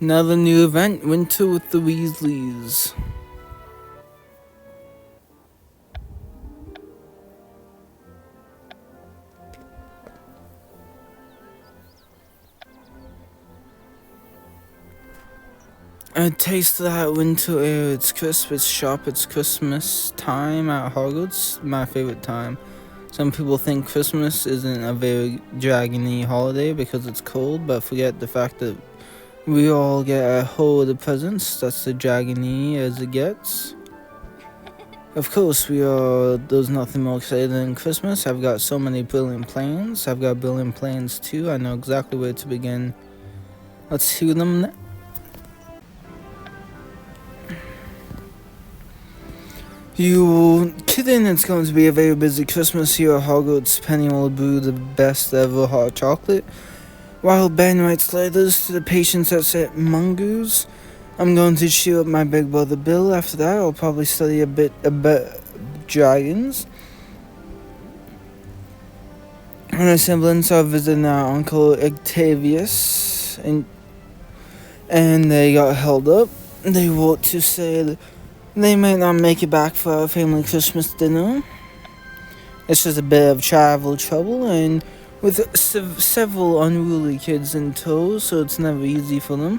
Another new event, Winter with the Weasleys. A taste of that winter air. It's crisp, it's sharp, it's Christmas time at Hogwarts. My favorite time. Some people think Christmas isn't a very dragony holiday because it's cold, but forget the fact that we all get a whole of presents. That's as dragony as it gets. Of course, there's nothing more exciting than Christmas. I've got so many brilliant plans. I've got brilliant plans too. I know exactly where to begin. Let's hear them. You kidding? It's going to be a very busy Christmas here at Hogwarts. Penny will brew the best ever hot chocolate, while Ben writes letters to the patients at St. Mungo's. I'm going to cheer up my big brother Bill. After that, I'll probably study a bit about dragons. And the siblings are visiting our Uncle Octavius, and they got held up. They wrote to say that they might not make it back for our family Christmas dinner. It's just a bit of travel trouble, and with several unruly kids in tow, so it's never easy for them.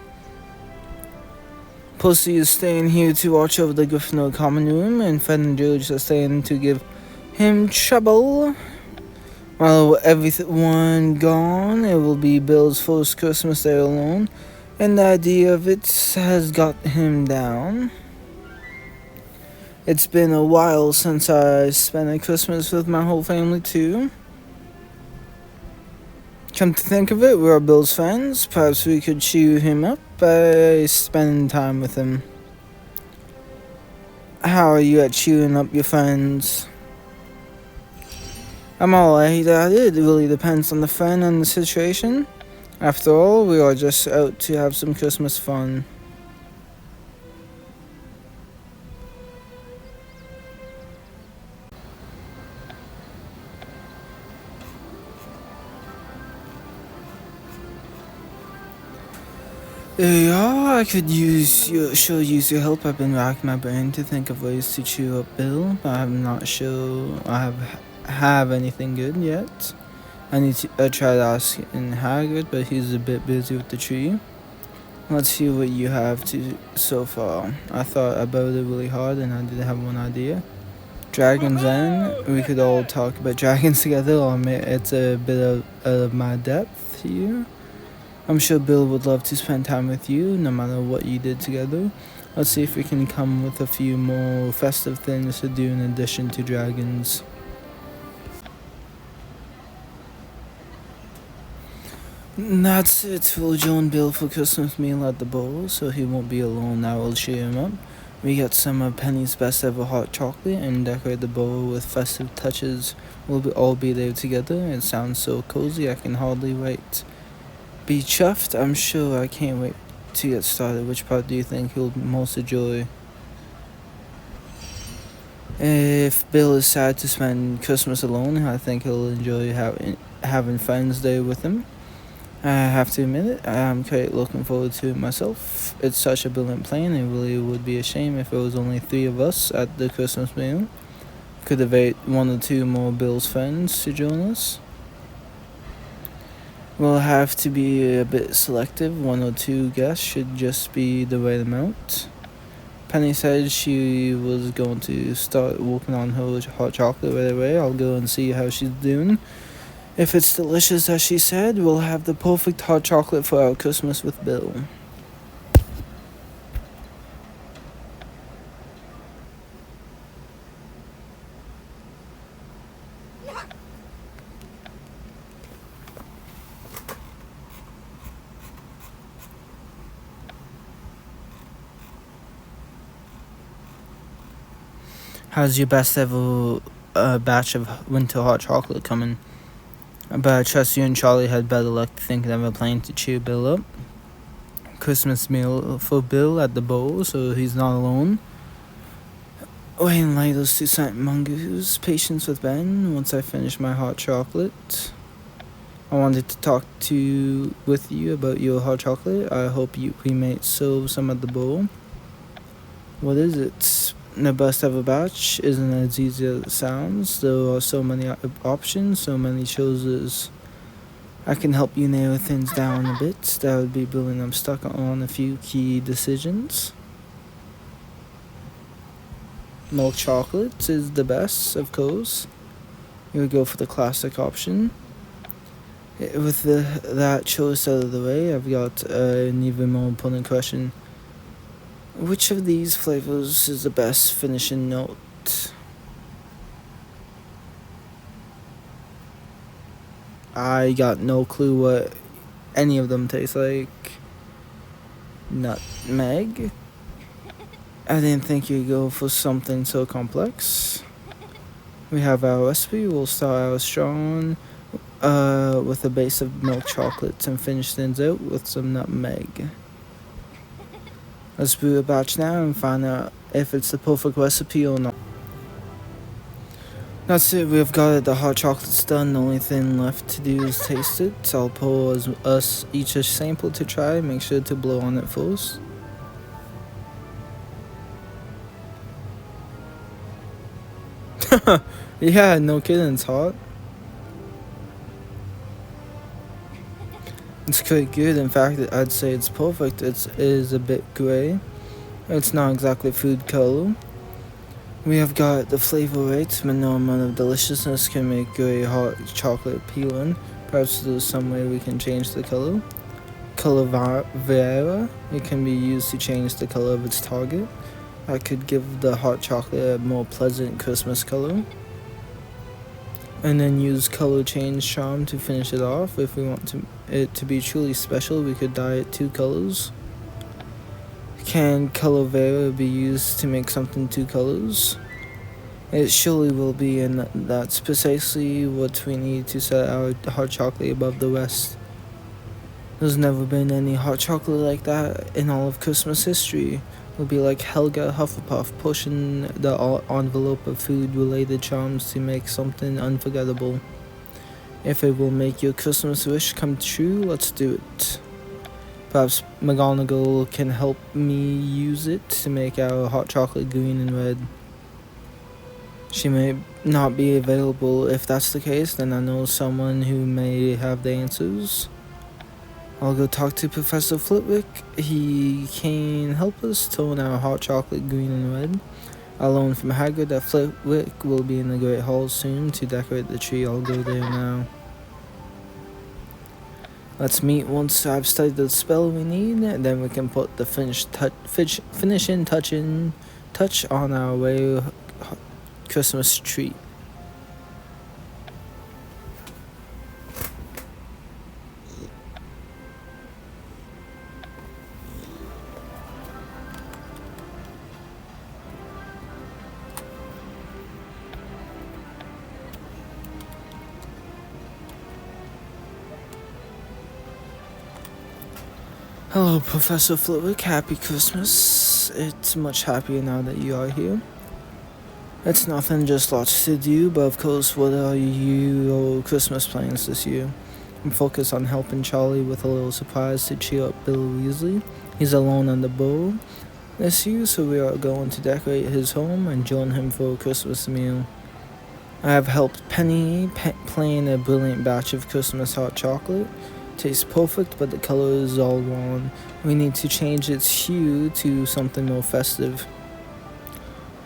Pussy is staying here to watch over the Gryffindor common room, and Fred and George are staying to give him trouble. While everyone gone, it will be Bill's first Christmas there alone, and the idea of it has got him down. It's been a while since I spent a Christmas with my whole family too. Come to think of it, we're Bill's friends. Perhaps we could cheer him up by spending time with him. How are you at cheering up your friends? I'm alright at it. It really depends on the friend and the situation. After all, we are just out to have some Christmas fun. There you are. I could use your help. I've been racking my brain to think of ways to cheer up Bill, but I'm not sure I have anything good yet. I tried asking Hagrid, but he's a bit busy with the tree. Let's see what you have so far. I thought about it really hard, and I did have one idea. Dragons End. We could all talk about dragons together. It's a bit out of my depth here. I'm sure Bill would love to spend time with you, no matter what you did together. Let's see if we can come with a few more festive things to do in addition to dragons. That's it. We'll join Bill for Christmas meal at the bowl, so he won't be alone. I will cheer him up. We got some of Penny's best ever hot chocolate and decorate the bowl with festive touches. We'll all be there together. It sounds so cozy, I can hardly wait. Be chuffed? I'm sure. I can't wait to get started. Which part do you think he'll most enjoy? If Bill is sad to spend Christmas alone, I think he'll enjoy having friends there with him. I have to admit it, I'm quite looking forward to it myself. It's such a brilliant plan. It really would be a shame if it was only 3 of us at the Christmas meal. Could invite 1 or 2 more Bill's friends to join us. We'll have to be a bit selective. 1 or 2 guests should just be the right amount. Penny said she was going to start working on her hot chocolate right away. I'll go and see how she's doing. If it's delicious as she said, we'll have the perfect hot chocolate for our Christmas with Bill. How's your best ever batch of winter hot chocolate coming? But I trust you and Charlie had better luck thinking of a plan to cheer Bill up. Christmas meal for Bill at the bowl, so he's not alone. Waiting lighters to St. Mungo's. Patience with Ben once I finish my hot chocolate. I wanted to talk with you about your hot chocolate. I hope we may serve some at the bowl. What is it? The best ever batch isn't as easy as it sounds. There are so many options, so many choices. I can help you narrow things down a bit. That would be brilliant. I'm stuck on a few key decisions. Milk chocolate is the best, of course. You would go for the classic option. With that choice out of the way, I've got an even more important question. Which of these flavors is the best finishing note? I got no clue what any of them taste like. Nutmeg? I didn't think you'd go for something so complex. We have our recipe. We'll start out strong with a base of milk chocolate and finish things out with some nutmeg. Let's brew a batch now and find out if it's the perfect recipe or not. That's it, we've got it. The hot chocolate's done. The only thing left to do is taste it. I'll pour us each a sample to try. Make sure to blow on it first. Yeah, no kidding, it's hot. It's quite good. In fact, I'd say it's perfect. It is a bit grey. It's not exactly food color. We have got the flavor right, but no amount of deliciousness can make grey hot chocolate appealing. Perhaps there's some way we can change the color. Color Vera, it can be used to change the color of its target. I could give the hot chocolate a more pleasant Christmas color. And then use color change charm to finish it off. If we want it to be truly special, we could dye it 2 colors. Can color Vera be used to make something 2 colors? It surely will be, and that's precisely what we need to set our hot chocolate above the rest. There's never been any hot chocolate like that in all of Christmas history. It'll be like Helga Hufflepuff pushing the envelope of food-related charms to make something unforgettable. If it will make your Christmas wish come true, let's do it. Perhaps McGonagall can help me use it to make our hot chocolate green and red. She may not be available. If that's the case, then I know someone who may have the answers. I'll go talk to Professor Flitwick. He can help us tone our hot chocolate green and red. I learned from Hagrid that Flitwick will be in the Great Hall soon to decorate the tree. I'll go there now. Let's meet once I've studied the spell we need, and then we can put the finishing touch on our way Christmas tree. Hello, Professor Flitwick. Happy Christmas. It's much happier now that you are here. It's nothing, just lots to do, but of course, what are your Christmas plans this year? I'm focused on helping Charlie with a little surprise to cheer up Bill Weasley. He's alone on the boat this year, so we are going to decorate his home and join him for a Christmas meal. I have helped Penny plan a brilliant batch of Christmas hot chocolate. Tastes perfect, but the color is all wrong. We need to change its hue to something more festive.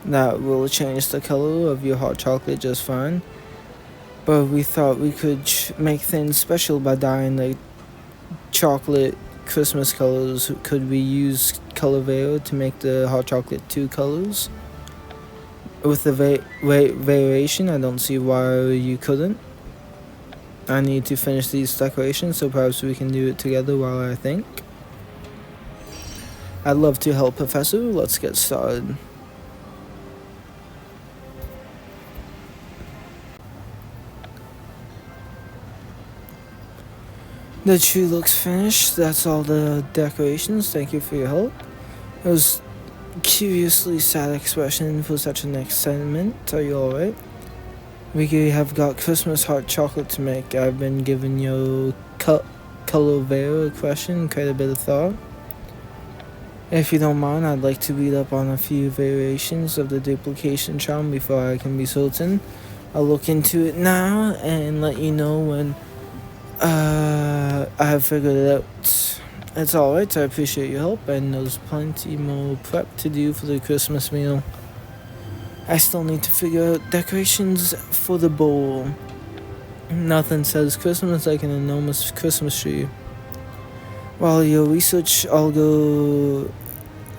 That will change the color of your hot chocolate just fine. But we thought we could make things special by dyeing the chocolate Christmas colors. Could we use Color Vera to make the hot chocolate 2 colors? With the variation, I don't see why you couldn't. I need to finish these decorations, so perhaps we can do it together while I think. I'd love to help, Professor. Let's get started. The tree looks finished. That's all the decorations. Thank you for your help. It was curiously sad expression for such an excitement. Are you alright? We have got Christmas hot chocolate to make. I've been giving your Calavera question quite a bit of thought. If you don't mind, I'd like to read up on a few variations of the duplication charm before I can be certain. I'll look into it now and let you know when I have figured it out. It's alright, I appreciate your help, and there's plenty more prep to do for the Christmas meal. I still need to figure out decorations for the bowl. Nothing says Christmas like an enormous Christmas tree. While you research, I'll go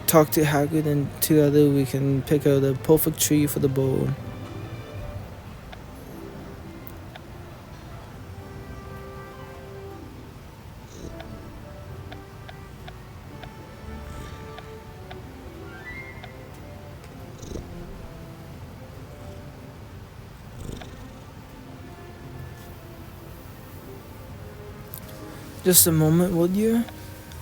talk to Hagrid, and together we can pick out a perfect tree for the bowl. Just a moment, would you?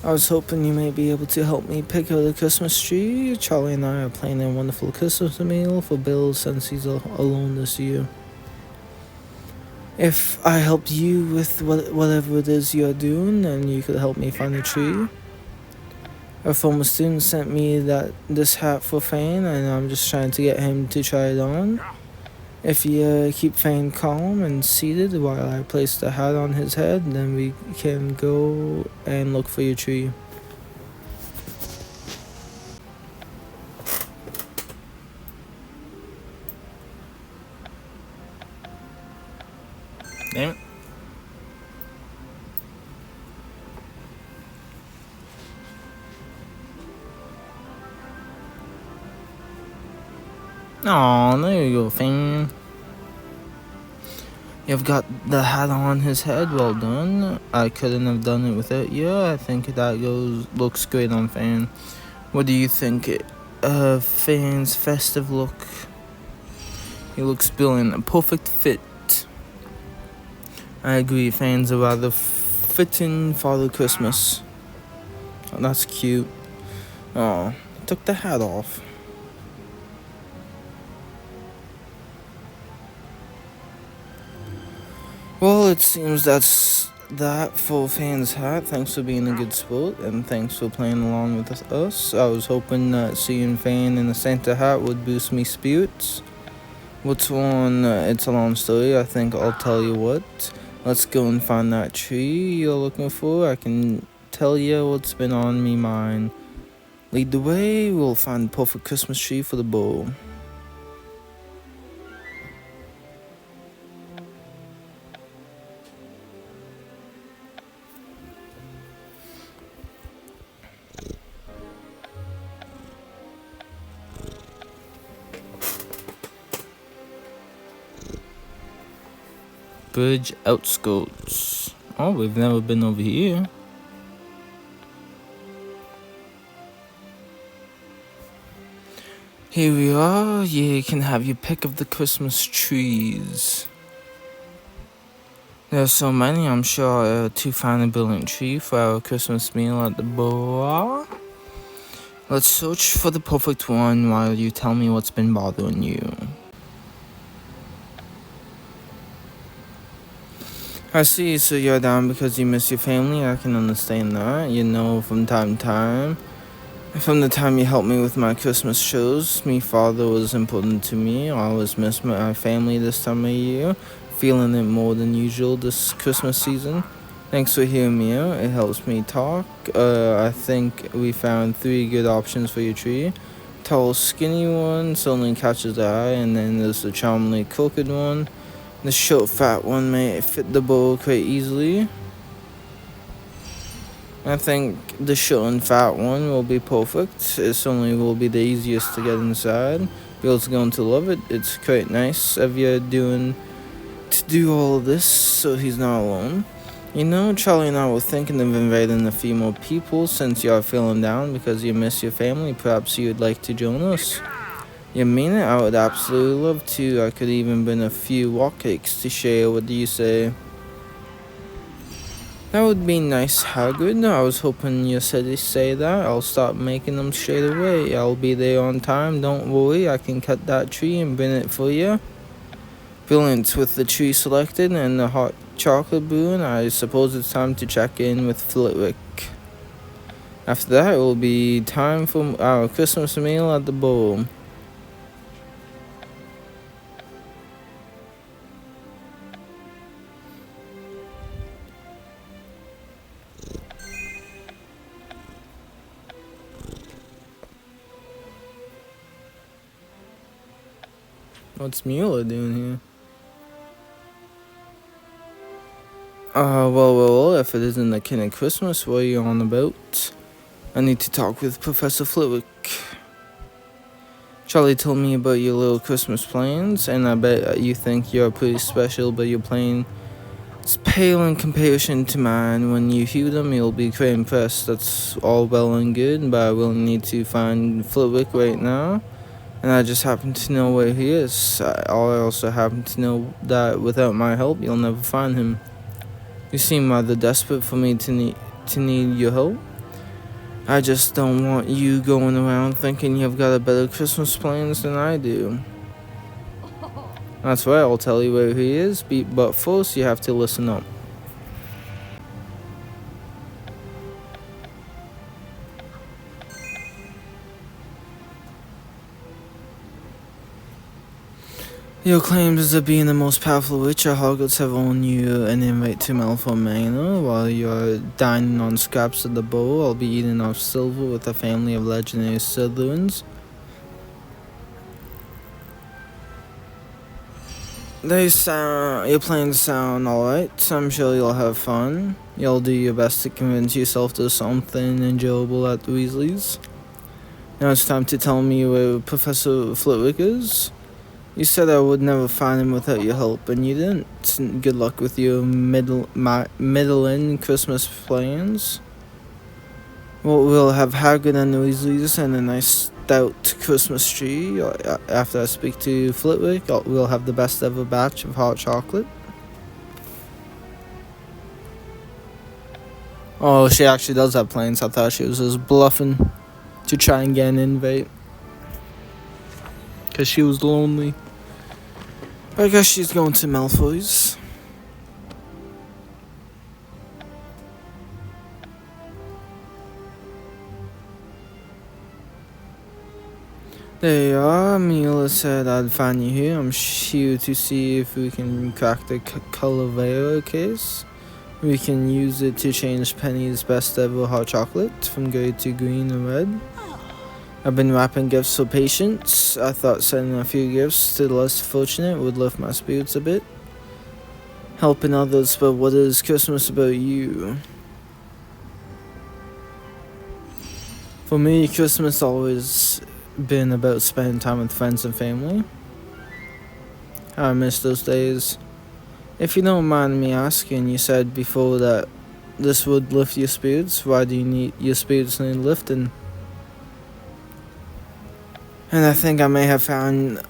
I was hoping you may be able to help me pick out a Christmas tree. Charlie and I are planning a wonderful Christmas meal for Bill since he's alone this year. If I helped you with whatever it is you're doing, then you could help me find a tree. A former student sent me this hat for Fane, and I'm just trying to get him to try it on. If you keep Fane calm and seated while I place the hat on his head, then we can go and look for your tree. Damn it. Aw, there you go, Fane. You've got the hat on his head, well done. I couldn't have done it without you. I think that looks great on Fane. What do you think of Fane's festive look? He looks brilliant, a perfect fit. I agree, Fane's a rather fitting Father Christmas. Oh, that's cute. Oh, took the hat off. Well, it seems that's that for Fane's hat. Thanks for being a good sport, and thanks for playing along with us. I was hoping that seeing Fane in a Santa hat would boost me spirits. What's wrong? It's a long story. I think I'll tell you what. Let's go and find that tree you're looking for. I can tell you what's been on me mind. Lead the way. We'll find the perfect Christmas tree for the bowl. Bridge outskirts. Oh, we've never been over here. Here we are. You can have your pick of the Christmas trees. There are so many, I'm sure to find a brilliant tree for our Christmas meal at the bar. Let's search for the perfect one while you tell me what's been bothering you. I see, so you're down because you miss your family. I can understand that. You know, from time to time. From the time you helped me with my Christmas shows, me father was important to me. I always miss my family this time of year. Feeling it more than usual this Christmas season. Thanks for hearing me out. It helps me talk. I think we found 3 good options for your tree. Tall, skinny one certainly catches the eye, and then there's the charmingly crooked one. The short, fat one may fit the bowl quite easily. I think the short and fat one will be perfect. It certainly will be the easiest to get inside. Bill's going to love it. It's quite nice of you to do all of this so he's not alone. You know, Charlie and I were thinking of inviting a few more people since you are feeling down because you miss your family. Perhaps you'd like to join us. You mean it? I would absolutely love to. I could even bring a few walk cakes to share. What do you say? That would be nice, Hagrid. I was hoping you said to say that. I'll start making them straight away. I'll be there on time. Don't worry. I can cut that tree and bring it for you. Brilliant. With the tree selected and the hot chocolate brewing, I suppose it's time to check in with Flitwick. After that, it will be time for our Christmas meal at the bowl. What's Mueller doing here? Well, if it isn't the kind of Christmas, what are you on about? I need to talk with Professor Flitwick. Charlie told me about your little Christmas plans, and I bet you think you're pretty special, but your plan is pale in comparison to mine. When you hear them, you'll be quite impressed. That's all well and good, but I will need to find Flitwick right now, and I just happen to know where he is. I also happen to know that without my help, you'll never find him. You seem rather desperate for me to need your help. I just don't want you going around thinking you've got a better Christmas plans than I do. That's right, I'll tell you where he is, but first you have to listen up. Your claims of being the most powerful witch at Hogwarts have earned you an invite to Malfoy Manor. While you're dining on scraps of the bowl, I'll be eating off silver with a family of legendary Slytherins. Your plans sound alright. I'm sure you'll have fun. You'll do your best to convince yourself there's something enjoyable at the Weasleys. Now it's time to tell me where Professor Flitwick is. You said I would never find him without your help, and you didn't. Good luck with your middling Christmas plans. Well, we'll have Hagrid and the Weasleys and a nice stout Christmas tree. After I speak to Flitwick, we'll have the best ever batch of hot chocolate. Oh, she actually does have plans. I thought she was just bluffing to try and get an invite. Because she was lonely. I guess she's going to Malfoy's. There you are. Mila said I'd find you here. I'm here to see if we can crack the Calavera case. We can use it to change Penny's best ever hot chocolate from gray to green and red. I've been wrapping gifts for patients. I thought sending a few gifts to the less fortunate would lift my spirits a bit. Helping others, but what is Christmas about you? For me, Christmas always been about spending time with friends and family. I miss those days. If you don't mind me asking, you said before that this would lift your spirits. Why do you need your spirits need lifting? And I think I may have found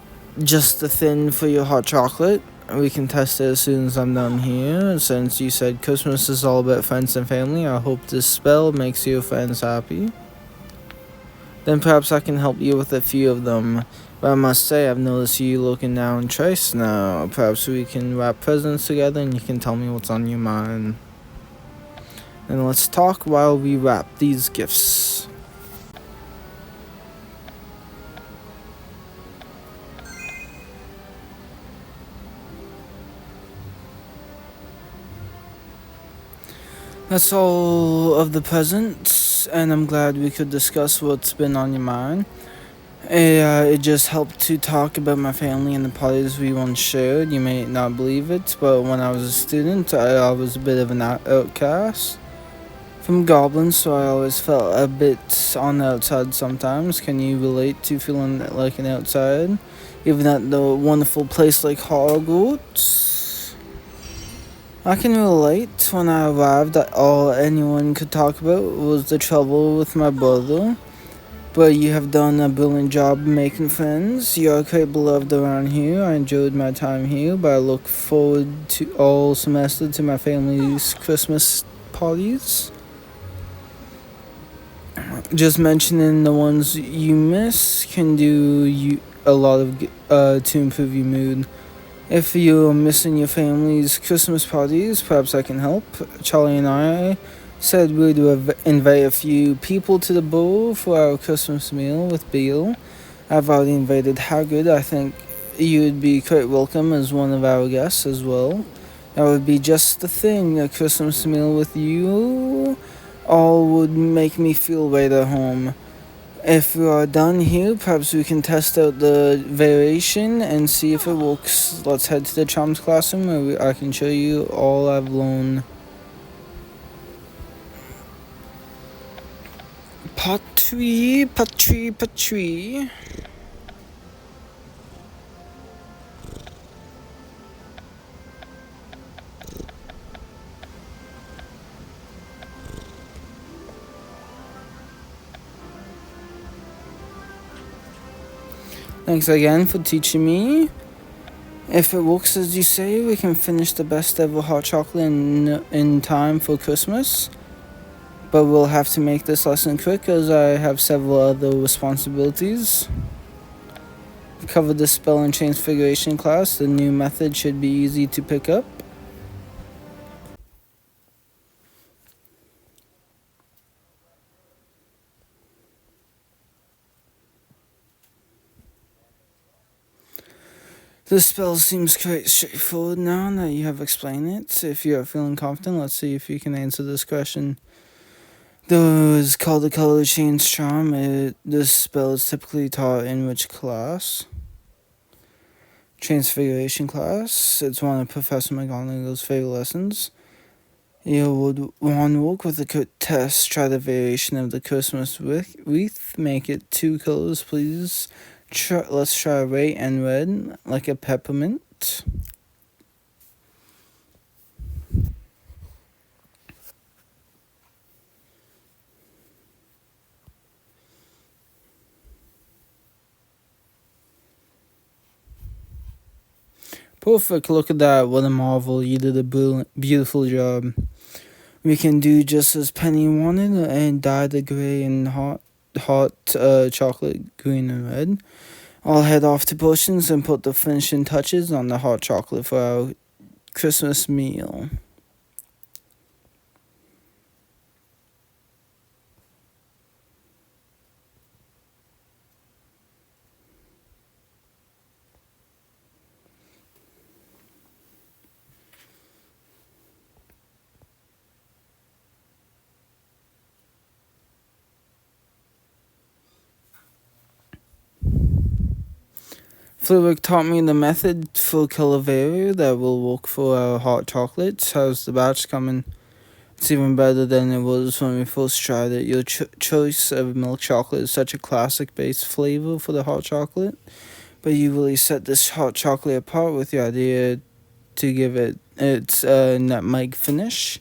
just the thing for your hot chocolate. We can test it as soon as I'm done here. Since you said Christmas is all about friends and family, I hope this spell makes your friends happy. Then perhaps I can help you with a few of them. But I must say, I've noticed you looking down Trace now. Perhaps we can wrap presents together and you can tell me what's on your mind. And let's talk while we wrap these gifts. That's all of the presents, and I'm glad we could discuss what's been on your mind. It just helped to talk about my family and the parties we once shared. You may not believe it, but when I was a student, I was a bit of an outcast from goblins, so I always felt a bit on the outside sometimes. Can you relate to feeling like an outside, even at the wonderful place like Hogwarts? I can relate. When I arrived, all anyone could talk about was the trouble with my brother. But you have done a brilliant job making friends. You are quite beloved around here. I enjoyed my time here, but I look forward to all semester to my family's Christmas parties. Just mentioning the ones you miss can do you a lot of to improve your mood. If you're missing your family's Christmas parties, perhaps I can help. Charlie and I said we'd invite a few people to the bowl for our Christmas meal with Beale. I've already invited Hagrid. I think you'd be quite welcome as one of our guests as well. That would be just the thing. A Christmas meal with you all would make me feel right at home. If we are done here, perhaps we can test out the variation and see if it works. Let's head to the Charms classroom where I can show you all I've learned. Patri, Patri, Patri. Thanks again for teaching me. If it works as you say, we can finish the best ever hot chocolate in time for Christmas. But we'll have to make this lesson quick as I have several other responsibilities. Cover the spell and transfiguration class. The new method should be easy to pick up. The spell seems quite straightforward now that you have explained it. If you are feeling confident, let's see if you can answer this question. Though it's called the color change charm, this spell is typically taught in which class? Transfiguration class. It's one of Professor McGonagall's favorite lessons. You would want to work with the test. Try the variation of the Christmas wreath. Make it 2 colors, please. Let's try white and red, like a peppermint. Perfect, look at that, what a marvel, you did a beautiful job. We can do just as Penny wanted and dye the grey and hot chocolate green and red. I'll head off to potions and put the finishing touches on the hot chocolate for our Christmas meal. Flitwick taught me the method for Calavera that will work for our hot chocolates. How's the batch coming? It's even better than it was when we first tried it. Your choice of milk chocolate is such a classic base flavor for the hot chocolate, but you really set this hot chocolate apart with your idea to give it its nutmeg finish.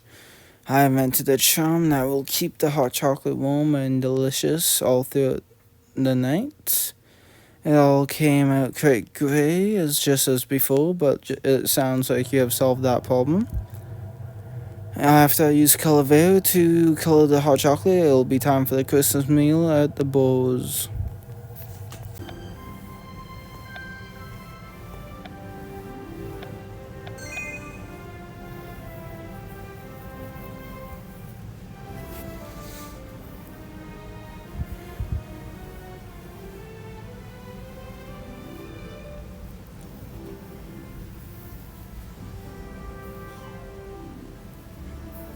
I invented a charm that will keep the hot chocolate warm and delicious all through the night. It all came out quite grey, just as before, but it sounds like you have solved that problem. After I use Calavera to color the hot chocolate, it'll be time for the Christmas meal at the Bows.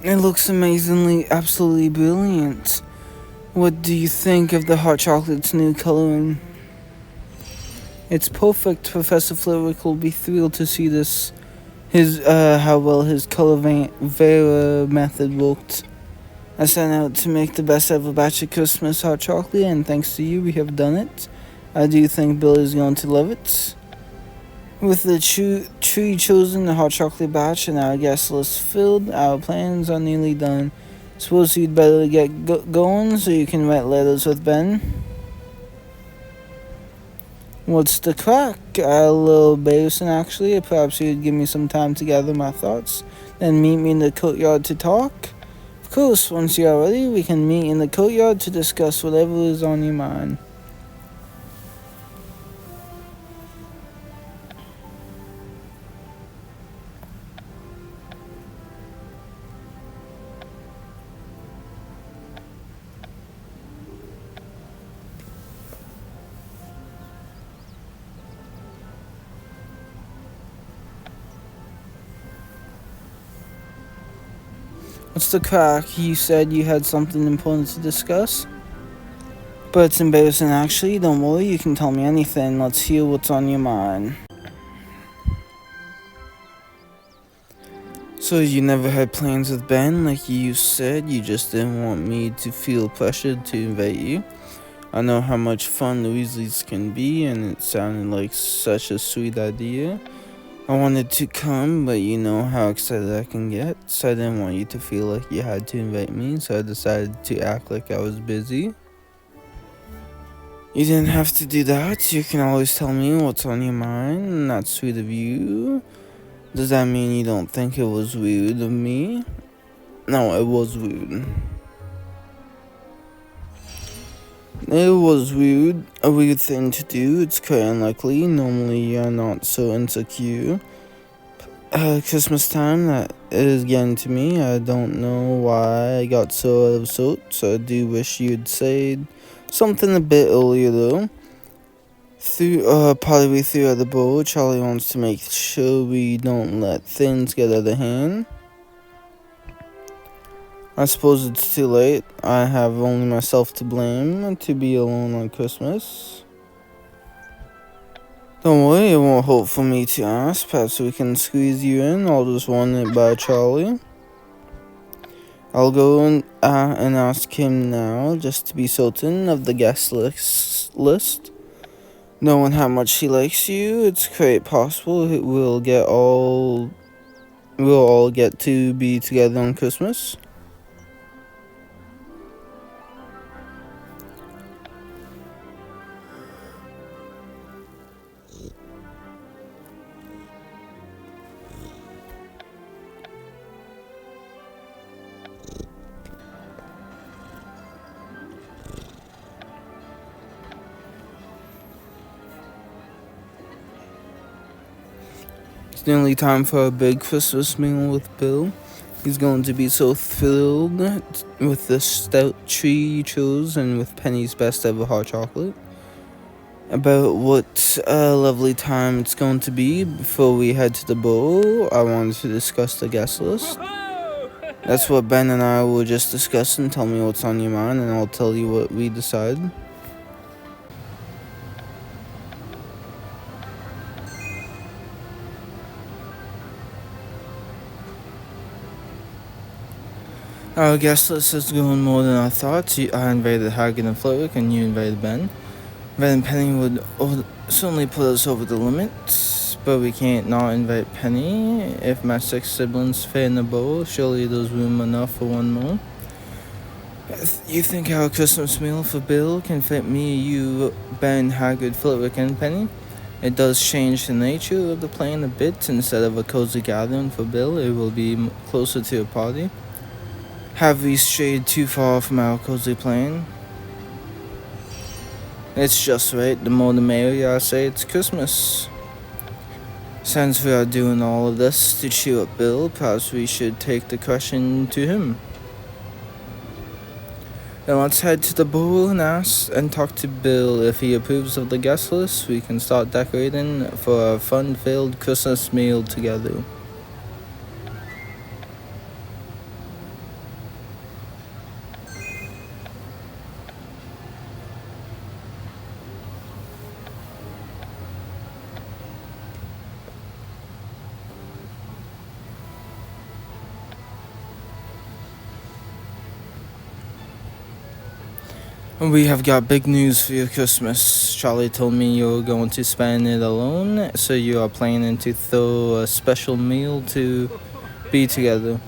It looks amazingly, absolutely brilliant. What do you think of the hot chocolate's new coloring? It's perfect. Professor Flitwick will be thrilled to see this. How well his Calavera method worked. I set out to make the best ever batch of Christmas hot chocolate, and thanks to you, we have done it. I do think Bill is going to love it. With the tree chosen, the hot chocolate batch, and our guest list filled, our plans are nearly done. Suppose you'd better get going so you can write letters with Ben. What's the crack? A little embarrassing, actually. Perhaps you'd give me some time to gather my thoughts, then meet me in the courtyard to talk. Of course, once you are ready, we can meet in the courtyard to discuss whatever is on your mind. What's the crack? You said you had something important to discuss? But it's embarrassing, actually. Don't worry, you can tell me anything. Let's hear what's on your mind. So you never had plans with Ben, like you said? You just didn't want me to feel pressured to invite you? I know how much fun the Weasleys can be, and it sounded like such a sweet idea. I wanted to come, but you know how excited I can get, so I didn't want you to feel like you had to invite me, so I decided to act like I was busy. You didn't have to do that. You can always tell me what's on your mind, and that's sweet of you. Does that mean you don't think it was rude of me? No, it was rude. It was rude, a weird thing to do. It's quite unlikely. Normally, you're not so insecure. Christmas time, that is getting to me. I don't know why I got so out of sorts. I do wish you'd said something a bit earlier, though. Partway through at the bowl, Charlie wants to make sure we don't let things get out of hand. I suppose it's too late. I have only myself to blame to be alone on Christmas. Don't worry, it won't hurt for me to ask. Perhaps we can squeeze you in. I'll just run it by Charlie. I'll go and ask him now, just to be certain of the guest list. Knowing how much he likes you, it's quite possible we'll all get to be together on Christmas. It's nearly time for a big Christmas meal with Bill. He's going to be so thrilled with the stout tree you chose and with Penny's best ever hot chocolate. About what a lovely time it's going to be. Before we head to the bowl, I wanted to discuss the guest list. That's what Ben and I will just discuss, and tell me what's on your mind, and I'll tell you what we decide. Our guest list is going more than I thought. I invited Hagen and Flitwick, and you invited Ben. Ben and Penny would certainly put us over the limit, but we can't not invite Penny. If my 6 siblings fit in the bowl, surely there's room enough for one more. You think our Christmas meal for Bill can fit me, you, Ben, Hagrid, Flitwick, and Penny? It does change the nature of the plan a bit. Instead of a cozy gathering for Bill, it will be closer to a party. Have we strayed too far from our cozy plan? It's just right. The more the merrier, I say. It's Christmas. Since we are doing all of this to cheer up Bill, perhaps we should take the question to him. Then let's head to the bowl and talk to Bill. If he approves of the guest list, we can start decorating for a fun-filled Christmas meal together. We have got big news for your Christmas. Charlie told me you're going to spend it alone, so you are planning to throw a special meal to be together.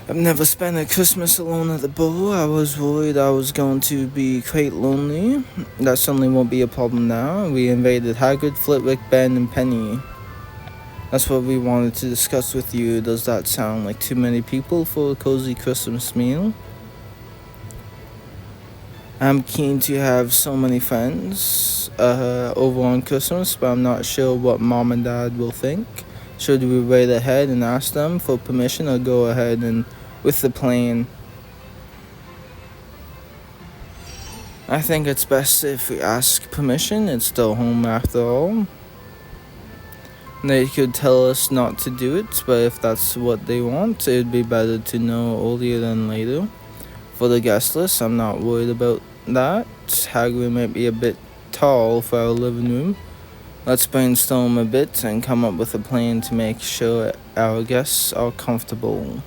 I've never spent a Christmas alone at the bowl. I was worried I was going to be quite lonely. That certainly won't be a problem now. We invited Hagrid, Flitwick, Ben, and Penny. That's what we wanted to discuss with you. Does that sound like too many people for a cozy Christmas meal? I'm keen to have so many friends over on Christmas, but I'm not sure what Mom and Dad will think. Should we wait ahead and ask them for permission, or go ahead and with the plan? I think it's best if we ask permission. It's still home after all. They could tell us not to do it, but if that's what they want, it'd be better to know earlier than later. For the guest list, I'm not worried about that. Hagrid might be a bit tall for our living room. Let's brainstorm a bit and come up with a plan to make sure our guests are comfortable.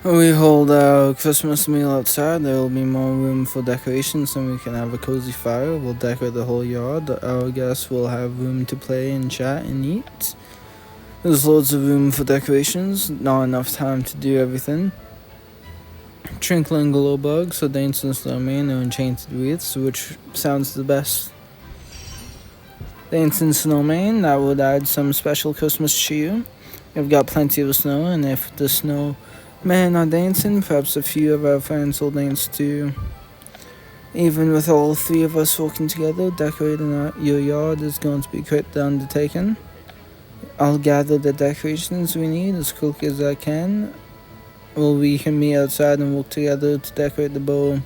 We hold our Christmas meal outside. There will be more room for decorations and we can have a cozy fire. We'll decorate the whole yard. Our guests will have room to play and chat and eat. There's loads of room for decorations, not enough time to do everything. Twinkling glow bugs, a dancing snowman, or enchanted wreaths, which sounds the best. Dancing snowman, that would add some special Christmas cheer. We've got plenty of snow, and if the snowmen are dancing, perhaps a few of our friends will dance too. Even with all three of us working together, decorating your yard is going to be quite the undertaking. I'll gather the decorations we need as quickly as I can. We can meet outside and work together to decorate the bowl.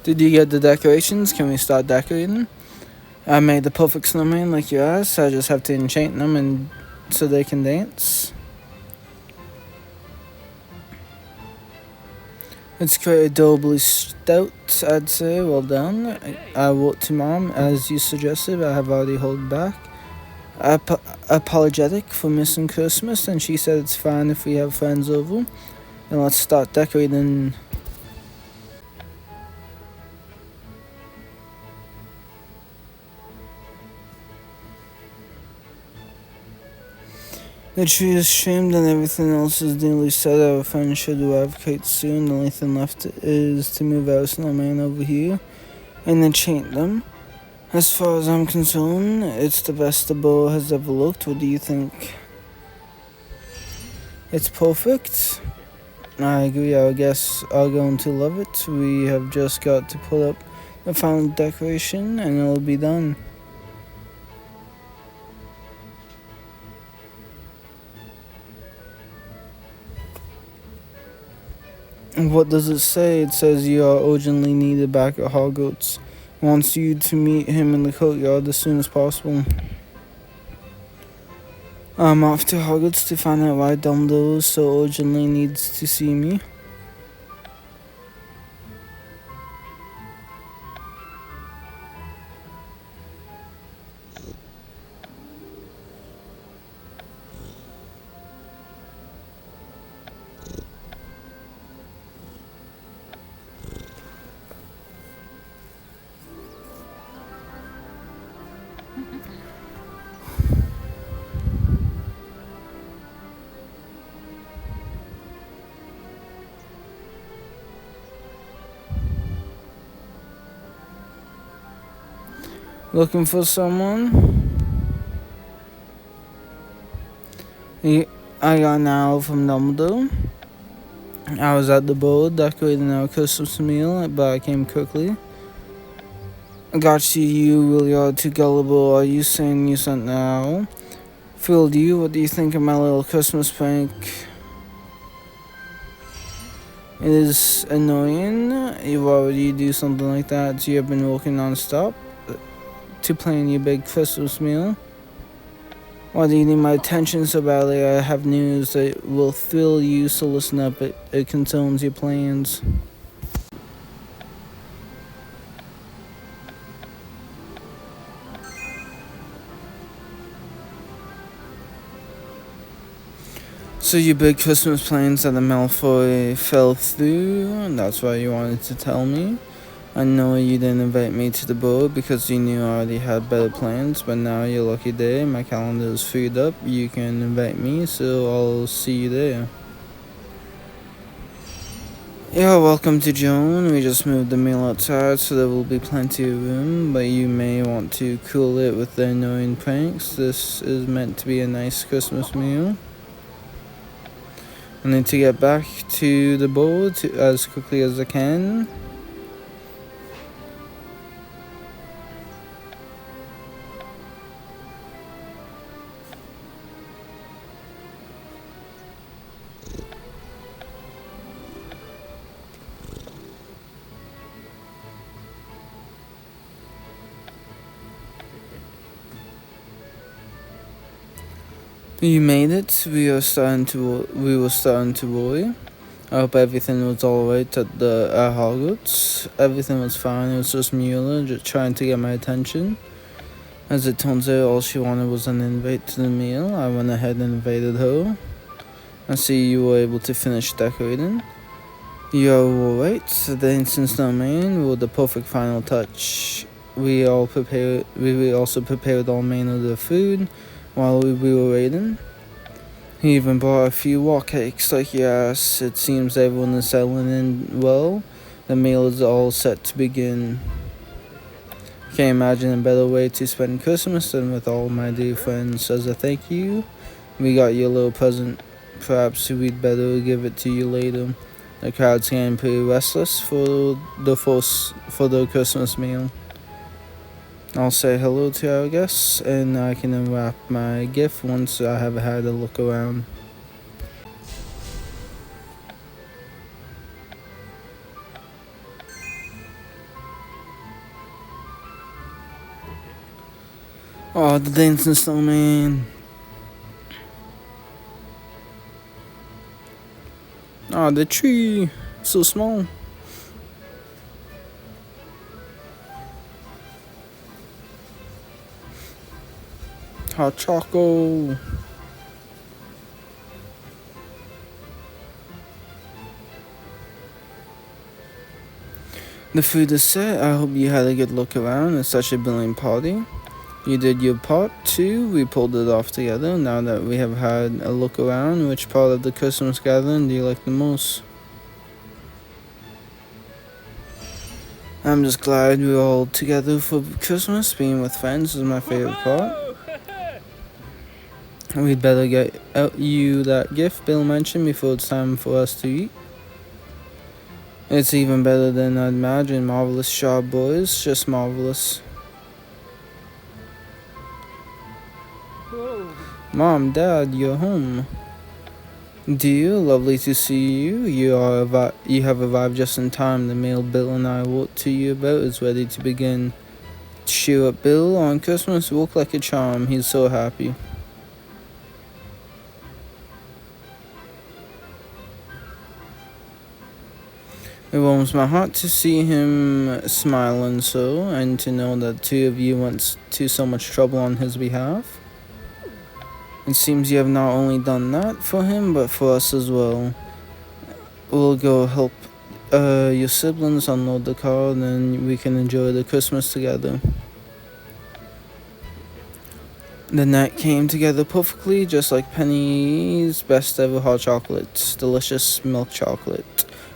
Did you get the decorations? Can we start decorating? I made the perfect snowman like you asked. I just have to enchant them and so they can dance. It's quite adorably stout, I'd say. Well done. I wrote to Mom, as you suggested. I have already held back. Apologetic for missing Christmas, and she said it's fine if we have friends over. And let's start decorating. The tree is trimmed and everything else is nearly set. Our friends should arrive quite soon. The only thing left is to move our snowman over here and enchant them. As far as I'm concerned, it's the best the bowl has ever looked. What do you think? It's perfect. I agree, our guests are going to love it. We have just got to put up the final decoration and it'll be done. What does it say? It says you are urgently needed back at Hogwarts. Wants you to meet him in the courtyard as soon as possible. I'm off to Hogwarts to find out why Dumbledore so urgently needs to see me. Looking for someone? I got an owl from Dumbledore. I was at the board decorating our Christmas meal, but I came quickly. Got you, Williard, too gullible. Are you saying you sent an owl? Fooled you? What do you think of my little Christmas prank? It is annoying. Why would you do something like that? You have been working non-stop to plan your big Christmas meal. Why do you need my attention so badly? I have news that will thrill you, so listen up. It concerns your plans. So your big Christmas plans at the Malfoy fell through, and that's why you wanted to tell me. I know you didn't invite me to the boat because you knew I already had better plans, but now your lucky day, my calendar is freed up. You can invite me, so I'll see you there. Yeah, welcome to Joan. We just moved the meal outside so there will be plenty of room, but you may want to cool it with the annoying pranks. This is meant to be a nice Christmas meal. I need to get back to the board as quickly as I can. You made it. We were starting to worry. I hope everything was alright at the Hogwarts. Everything was fine. It was just Mueller just trying to get my attention. As it turns out, all she wanted was an invite to the meal. I went ahead and invited her. I see you were able to finish decorating. You are alright. The instant snowman were the perfect final touch. We also prepared all manner of food while we were waiting. He even brought a few wok cakes like yes. It seems everyone is settling in well. The meal is all set to begin. Can't imagine a better way to spend Christmas than with all my dear friends. As a thank you, we got you a little present. Perhaps we'd better give it to you later. The crowd's getting pretty restless for the Christmas meal. I'll say hello to our guests, and I can unwrap my gift once I have had a look around. Oh, the dancing snowman. Oh, the tree. So small. Hot choco. The food is set. I hope you had a good look around. It's such a brilliant party. You did your part too. We pulled it off together. Now that we have had a look around, which part of the Christmas gathering do you like the most? I'm just glad we're all together for Christmas. Being with friends is my favorite part. We'd better get out you that gift Bill mentioned before it's time for us to eat. It's even better than I'd imagined. Marvelous job, boys. Just marvelous. Mom, Dad, you're home. Dear, lovely to see you. You have arrived just in time. The meal Bill and I wrote to you about is ready to begin. Cheer up, Bill. On Christmas, you look like a charm. He's so happy. It warms my heart to see him smiling so, and to know that two of you went to so much trouble on his behalf. It seems you have not only done that for him, but for us as well. We'll go help your siblings unload the car, and then we can enjoy the Christmas together. The night came together perfectly, just like Penny's best ever hot chocolate, delicious milk chocolate,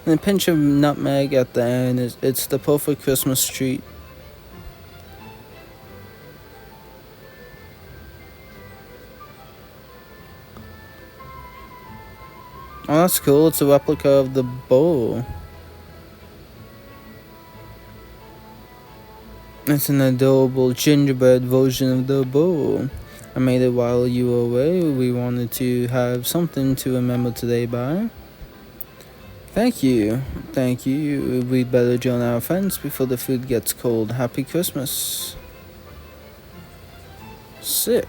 and a pinch of nutmeg at the end. It's the perfect Christmas treat. Oh, that's cool. It's a replica of the bowl. It's an adorable gingerbread version of the bowl. I made it while you were away. We wanted to have something to remember today by. Thank you. Thank you. We'd better join our friends before the food gets cold. Happy Christmas. Sick.